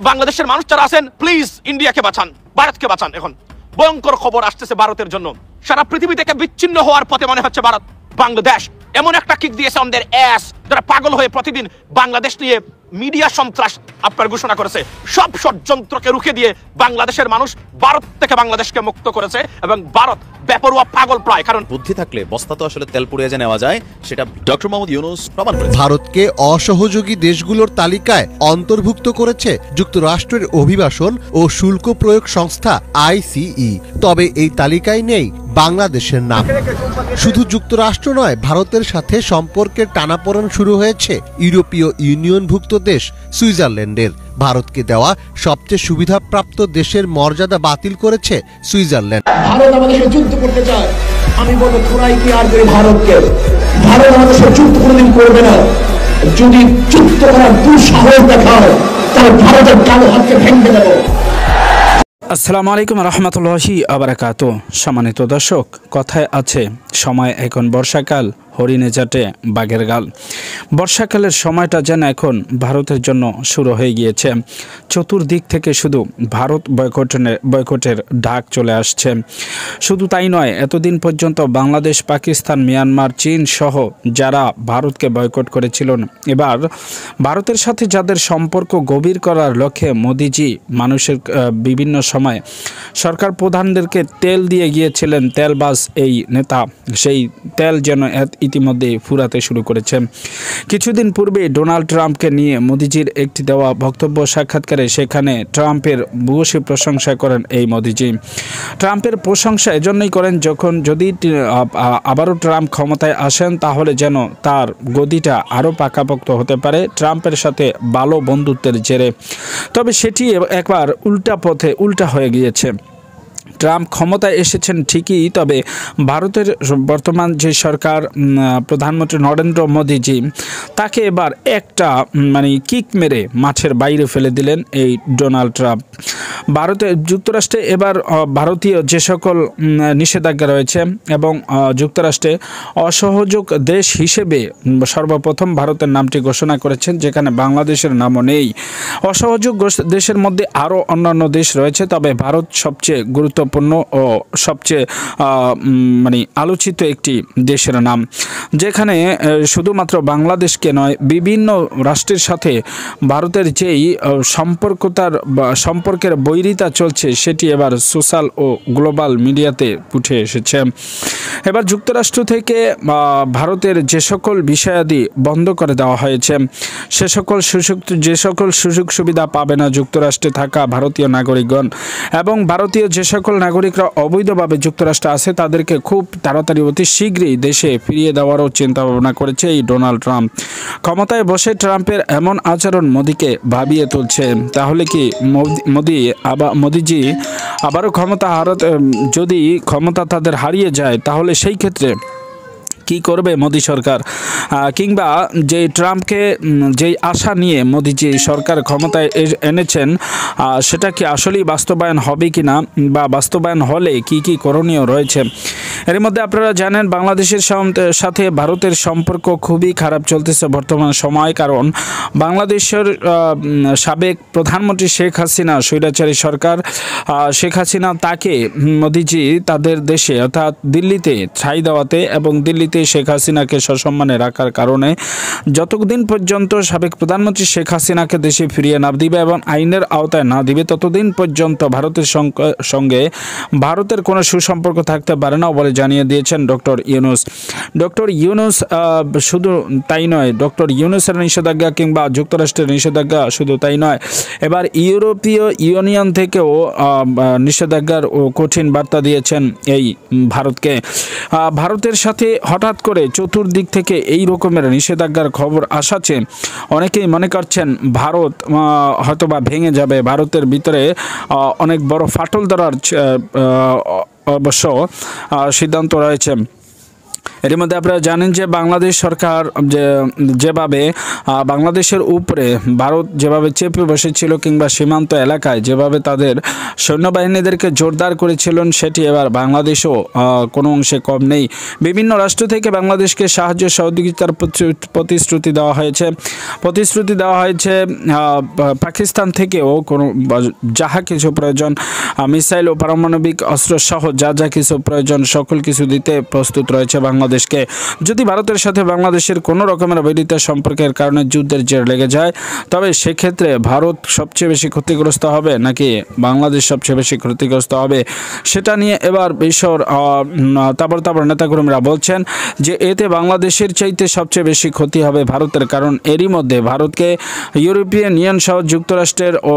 বাংলাদেশের মানুষ যারা আছেন প্লিজ ইন্ডিয়াকে বাঁচান, ভারতকে বাঁচান। এখন ভয়ঙ্কর খবর আসতেছে ভারতের জন্য। সারা পৃথিবী থেকে বিচ্ছিন্ন হওয়ার পথে মনে হচ্ছে ভারত। বাংলাদেশ এমন একটা কিক দিয়েছে আমাদের অ্যাস, যারা পাগল হয়ে প্রতিদিন বাংলাদেশ নিয়ে মিডিয়া সন্ত্রাস আপনার ঘোষণা করেছে। সব ষড়যন্ত্রকে রুখে দিয়ে বাংলাদেশের মানুষ ভারত থেকে বাংলাদেশকে মুক্ত করেছে, এবং ভারত বেপরোয়া পাগল প্রায়। কারণ বুদ্ধি থাকলে বস্তা তো আসলে তেল পুড়িয়ে যে নেওয়া যায়, সেটা ডক্টর মোহাম্মদ ইউনূস প্রমাণ করেছে। ভারতকে অসহযোগী দেশগুলোর তালিকায় অন্তর্ভুক্ত করেছে যুক্তরাষ্ট্রের অভিবাসন ও শুল্ক প্রয়োগ সংস্থা ICE। তবে এই তালিকায় নেই বাংলাদেশের নাম। শুধু যুক্তরাষ্ট্র নয়, ভারতের সাথে সম্পর্কের টানাপোড়েন শুরু হয়েছে ইউরোপীয় ইউনিয়নভুক্ত দেশ সুইজারল্যান্ডের। ভারতকে দেওয়া সবচেয়ে সুবিধাপ্রাপ্ত দেশের মর্যাদা বাতিল করেছে সুইজারল্যান্ড। ভারত আমাদের সাথে যুদ্ধ করতে চায়, আমি বলবো তোরাই কি আর করে ভারতকে। ভারত আমাদের সাথে যুদ্ধ কোনোদিন করবে না। যদি যুদ্ধ করার দুঃসাহস দেখায় তাহলে ভারতের কালো হাতকে ভেঙে দেবো। আসসালামু আলাইকুম রহমতুল্লাহি আবরাকাত। সম্মানিত দর্শক, কথায় আছে সময় এখন বর্ষাকাল, হরিণে চাটে বাঘের গাল। বর্ষাকালের সময়টা যেন এখন ভারতের জন্য শুরু হয়ে গিয়েছে। চতুর্দিক থেকে শুধু ভারত বয়কটের ডাক চলে আসছে। শুধু তাই নয়, এতদিন পর্যন্ত বাংলাদেশ, পাকিস্তান, মিয়ানমার, চীন সহ যারা ভারতকে বয়কট করেছিলেন, এবার ভারতের সাথে যাদের সম্পর্ক গভীর করার লক্ষ্যে মোদিজি মানুষের বিভিন্ন সময় সরকার প্রধানদেরকে তেল দিয়ে গিয়েছিলেন। তেলবাজ এই নেতা সেই তেল যেন ইতিমধ্যে ফুরাতে শুরু করেছে। কিছুদিন পূর্বে ডোনাল্ড ট্রাম্পকে নিয়ে মোদিজির একটি দেওয়া বক্তব্য সাক্ষাৎকারে সেখানে ট্রাম্পের ভূয়সী প্রশংসা করেন এই মোদিজি। ট্রাম্পের প্রশংসা এজন্যই করেন যদি আবারও ট্রাম্প ক্ষমতায় আসেন তাহলে যেন তার গদিটা আরও পাকাপোক্ত হতে পারে ট্রাম্পের সাথে ভালো বন্ধুত্বের জেরে। তবে সেটি একবার উল্টা হয়ে গিয়েছে। ট্রাম্প ক্ষমতায় এসেছেন ঠিকই, তবে ভারতের বর্তমান যে সরকার, প্রধানমন্ত্রী নরেন্দ্র মোদীজি, তাকে এবার একটা কিক মেরে মাঠের বাইরে ফেলে দিলেন এই ডোনাল্ড ট্রাম্প। যুক্তরাষ্ট্রে এবার ভারতীয় যে সকল নিষেধাজ্ঞা রয়েছে এবং যুক্তরাষ্ট্রে অসহযোগ দেশ হিসেবে সর্বপ্রথম ভারতের নামটি ঘোষণা করেছেন, যেখানে বাংলাদেশের নামও নেই। অসহযোগ দেশের মধ্যে আরও অন্যান্য দেশ রয়েছে, তবে ভারত সবচেয়ে গুরুত্বপূর্ণ ও সবচেয়ে আলোচিত একটি দেশের নাম, যেখানে শুধুমাত্র বাংলাদেশকে নয়, বিভিন্ন রাষ্ট্রের সাথে ভারতের যেই সম্পর্কের বৈরিতা চলছে সেটি এবার সোশ্যাল ও গ্লোবাল মিডিয়াতে উঠে এসেছে। এবার যুক্তরাষ্ট্র থেকে ভারতের যে সকল বিষয়াদি বন্ধ করে দেওয়া হয়েছে, যে সকল সুযোগ সুবিধা পাবে না যুক্তরাষ্ট্রে থাকা ভারতীয় নাগরিকগণ, এবং ভারতীয় যে সকল নাগরিকরা অবৈধভাবে যুক্তরাষ্ট্রে আছে তাদেরকে খুব তাড়াতাড়ি অতি শীঘ্রই দেশে ফিরিয়ে দেওয়ারও চিন্তা ভাবনা করেছে এই ডোনাল্ড ট্রাম্প। ক্ষমতায় বসে ট্রাম্পের এমন আচরণ মোদিকে ভাবিয়ে তুলছে। তাহলে কি মোদিজি আবারও যদি ক্ষমতা তাদের হারিয়ে যায়, তাহলে সেই ক্ষেত্রে কি করবে মোদি সরকার? কিংবা যে ট্রাম্পকে যেই আশা নিয়ে মোদিজি সরকার ক্ষমতায় এনেছেন, সেটা কি আসলেই বাস্তবায়ন হবে কি না, বা বাস্তবায়ন হলে কি কি করণীয় রয়েছে? এর মধ্যে আপনারা জানেন বাংলাদেশের সাথে ভারতের সম্পর্ক খুবই খারাপ চলতেছে বর্তমান সময়। কারণ বাংলাদেশের সাবেক প্রধানমন্ত্রী শেখ হাসিনা, স্বৈরাচারী সরকার শেখ হাসিনা, তাকে মোদিজি তাদের দেশে অর্থাৎ দিল্লিতে ঠাঁই দেওয়াতে এবং দিল্লিতে শেখ হাসিনাকে সসম্মানে রাখার কারণে যতদিন পর্যন্ত সাবেক প্রধানমন্ত্রী শেখ হাসিনাকে দেশে ফিরিয়ে না দিবে এবং আইনের আওতায় না দিবে, ততদিন পর্যন্ত ভারতের সঙ্গে ভারতের কোনো সুসম্পর্ক থাকতে পারে না বলে জানিয়ে দিয়েছেন ডক্টর ইউনূস। শুধু তাই নয়, ডক্টর ইউনূসের নিষেধাজ্ঞা কিংবা যুক্তরাষ্ট্রের নিষেধাজ্ঞা শুধু তাই নয়, এবার ইউরোপীয় ইউনিয়ন থেকেও নিষেধাজ্ঞার ও কঠিন বার্তা দিয়েছেন এই ভারতকে। ভারতের সাথে হঠাৎ করে চতুর্দিক থেকে এই রকমের নিষেধাজ্ঞার খবর আসাছে। অনেকেই মনে করছেন ভারত হয়তোবা ভেঙে যাবে, ভারতের ভিতরে অনেক বড় ফাটল ধরার অবশ্য সিদ্ধান্ত রয়েছে। এর মধ্যে আপনারা জানেন যে বাংলাদেশ সরকার যেভাবে বাংলাদেশের উপরে ভারত যেভাবে চেপে বসেছিল কিংবা সীমান্ত এলাকায় যেভাবে তাদের সৈন্যবাহিনীদেরকে জোরদার করেছিলেন, সেটি এবার বাংলাদেশও কোনো অংশে কম নেই। বিভিন্ন রাষ্ট্র থেকে বাংলাদেশকে সাহায্য সহযোগিতার প্রতিশ্রুতি দেওয়া হয়েছে। পাকিস্তান থেকেও কোনো যাহা কিছু প্রয়োজন, মিসাইল ও পারমাণবিক অস্ত্র সহ যা কিছু প্রয়োজন সকল কিছু দিতে প্রস্তুত রয়েছে বাংলাদেশকে। যদি ভারতের সাথে বাংলাদেশের কোনো রকমের বৈরিতা সম্পর্কের কারণে যুদ্ধের জের লেগে যায়, তবে সেক্ষেত্রে ভারত সবচেয়ে বেশি ক্ষতিগ্রস্ত হবে নাকি বাংলাদেশ সবচেয়ে বেশি ক্ষতিগ্রস্ত হবে, সেটা নিয়ে এবার বিশ্বর তাবড় নেতাকর্মীরা বলছেন যে এতে বাংলাদেশের চাইতে সবচেয়ে বেশি ক্ষতি হবে ভারতের, কারণ এরই মধ্যে ভারতকে ইউরোপিয়ান ইউনিয়ন সহ যুক্তরাষ্ট্রের ও